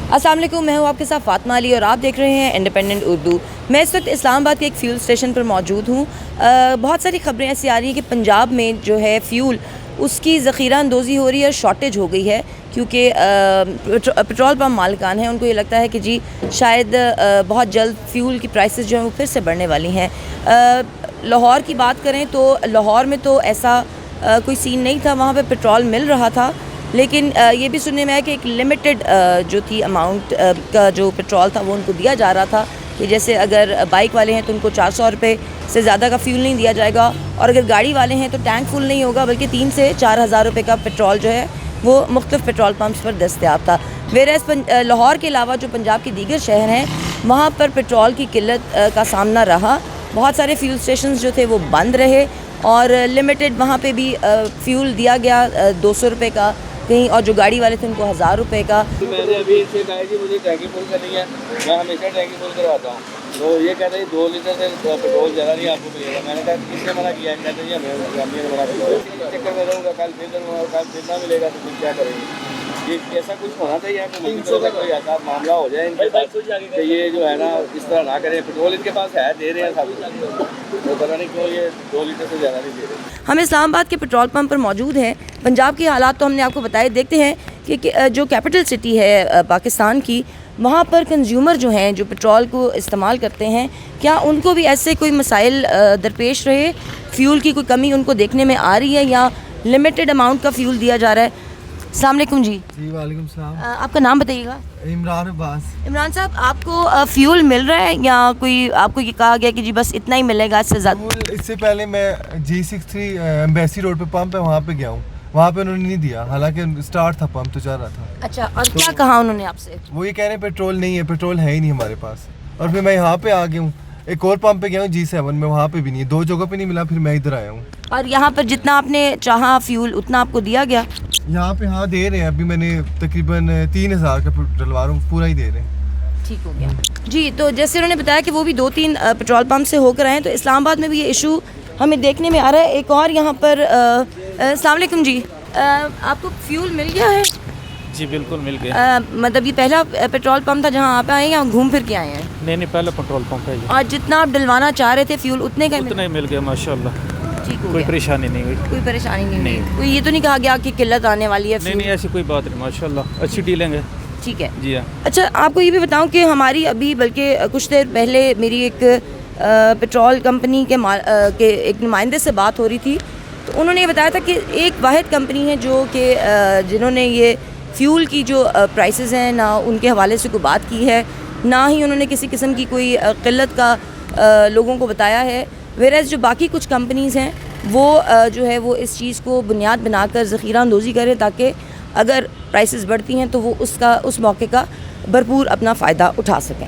अस्सलाम वालेकुम, मैं हूँ आपके साथ फातिमा अली और आप देख रहे हैं इंडिपेंडेंट उर्दू। मैं इस वक्त इस्लामाबाद के एक फ्यूल स्टेशन पर मौजूद हूँ। बहुत सारी खबरें ऐसी आ रही हैं कि पंजाब में जो है फ्यूल उसकी ज़ख़ीरा अंदोज़ी हो रही है, शॉर्टेज हो गई है, क्योंकि पेट्रोल पम्प मालिकान हैं, उनको ये लगता है कि जी शायद बहुत जल्द फ्यूल की प्राइसेस जो हैं वो फिर से बढ़ने वाली हैं। लाहौर की बात करें तो लाहौर में तो ऐसा कोई सीन नहीं था, वहाँ पे पेट्रोल मिल रहा था, लेकिन ये भी सुनने में आया कि एक लिमिटेड जो थी अमाउंट का जो पेट्रोल था वो उनको दिया जा रहा था कि जैसे अगर बाइक वाले हैं तो उनको 400 रुपये से ज़्यादा का फ्यूल नहीं दिया जाएगा, और अगर गाड़ी वाले हैं तो टैंक फुल नहीं होगा, बल्कि 3 से 4 हज़ार रुपये का पेट्रोल जो है वो मुख्तलिफ पेट्रोल पम्प्स पर दस्तयाब था। वेरएज़ लाहौर के अलावा जो पंजाब के दीगर शहर हैं वहाँ पर पेट्रोल की किल्लत का सामना रहा। बहुत सारे फ्यूल स्टेशन जो थे वो बंद रहे और लिमिटेड वहाँ पे भी फ्यूल दिया गया 200 रुपये का कहीं, और जो गाड़ी वाले थे उनको 1000 रुपये का। मैंने अभी इनसे कहा जी मुझे टैंकी फुल करनी है, मैं हमेशा टैंकी फुल करवाता हूँ, तो ये कहते हैं 2 लीटर से पेट्रोल ज़्यादा नहीं आपको मिलेगा। मैंने कहा किसने मना किया है? कहते हैं हमें मना किया, चक्कर में रहूँगा, कल फिर ना मिलेगा तो फिर क्या करेंगे? ये ऐसा कुछ होना चाहिए आपको, कोई ऐसा मामला हो जाए इनके पास कि ये जो है ना इस तरह ना करें। पेट्रोल इनके पास है, दे रहे हैं सब, तो पता नहीं क्यों ये 2 लीटर से ज़्यादा नहीं दे रहे। हम इस्लामाबाद के पेट्रोल पंप पर मौजूद हैं। पंजाब के हालात तो हमने आपको बताए। देखते हैं कि जो कैपिटल सिटी है पाकिस्तान की, वहाँ पर कंज्यूमर जो हैं जो पेट्रोल को इस्तेमाल करते हैं, क्या उनको भी ऐसे कोई मसाइल दरपेश रहे, फ्यूल की कोई कमी उनको देखने में आ रही है या लिमिटेड अमाउंट का फ्यूल दिया जा रहा है? अस्सलाम वालेकुम जी। वालेकुम सलाम। आपका नाम बताइएगा। इमरान अब्बास। इमरान साहब, आपको फ्यूल मिल रहा है या कोई आपको ये कहा गया कि जी बस इतना ही मिलेगा, इससे ज़्यादा? इससे पहले मैं G63 एम्बेसी रोड पे पंप है, वहाँ पे गया हूँ, वहाँ पे उन्होंने नहीं दिया, हालांकि स्टार्ट था, पंप तो चल रहा था। अच्छा, और क्या कहा उन्होंने आपसे? वो ये कह रहे हैं पेट्रोल नहीं है, पेट्रोल है ही नहीं हमारे पास। और फिर मैं यहाँ पे आ गया हूँ, एक और पंप पे गया हूँ G7 में, वहाँ पे भी नहीं है, 2 जगह पे नहीं मिला, फिर मैं इधर आया हूँ। और यहाँ पर जितना आपने चाहा फ्यूल उतना आपको दिया गया? यहाँ पे हाँ दे रहे हैं, अभी मैंने तकरीबन 3000 का डलवा रहा हूँ, पूरा ही दे रहे हैं। ठीक हो गया जी। तो जैसे उन्होंने बताया कि वो भी 2-3 पेट्रोल पंप से होकर आए हैं, तो इस्लामाबाद में भी ये इशू हमें देखने में आ रहा है। एक और यहाँ पर अस्सलाम वालेकुम जी, आपको फ्यूल मिल गया है? जी बिल्कुल मिल गया। मतलब ये पहला पेट्रोल पंप था जहाँ आप आए या घूम फिर के आए हैं? नहीं, पहला पेट्रोल पंप है। और जितना आप डलवाना चाह रहे थे फ्यूल उतने का उतना ही मिल गया माशाल्लाह। ठीक हो कोई गया, परेशानी नहीं हुई। कोई परेशानी नहीं हुई। कोई ये तो नहीं कहा गया कि किल्लत आने वाली है? नहीं, ऐसी कोई बात नहीं, माशाल्लाह अच्छी डीलिंग है। ठीक है जी हाँ। अच्छा, आपको ये भी बताऊं कि हमारी अभी बल्कि कुछ देर पहले मेरी एक पेट्रोल कंपनी के एक नुमाइंदे से बात हो रही थी, तो उन्होंने ये बताया था कि एक वाहिद कंपनी है जो कि जिन्होंने ये फ्यूल की जो प्राइसेस हैं ना उनके हवाले से कोई बात की है, ना ही उन्होंने किसी किस्म की कोई किल्लत का लोगों को बताया है। वेरएज़ जो बाकी कुछ कंपनीज़ हैं वो जो है वो इस चीज़ को बुनियाद बनाकर ज़ख़ीरा अंदोज़ी करें, ताकि अगर प्राइसेस बढ़ती हैं तो वो उस मौके का भरपूर अपना फ़ायदा उठा सकें।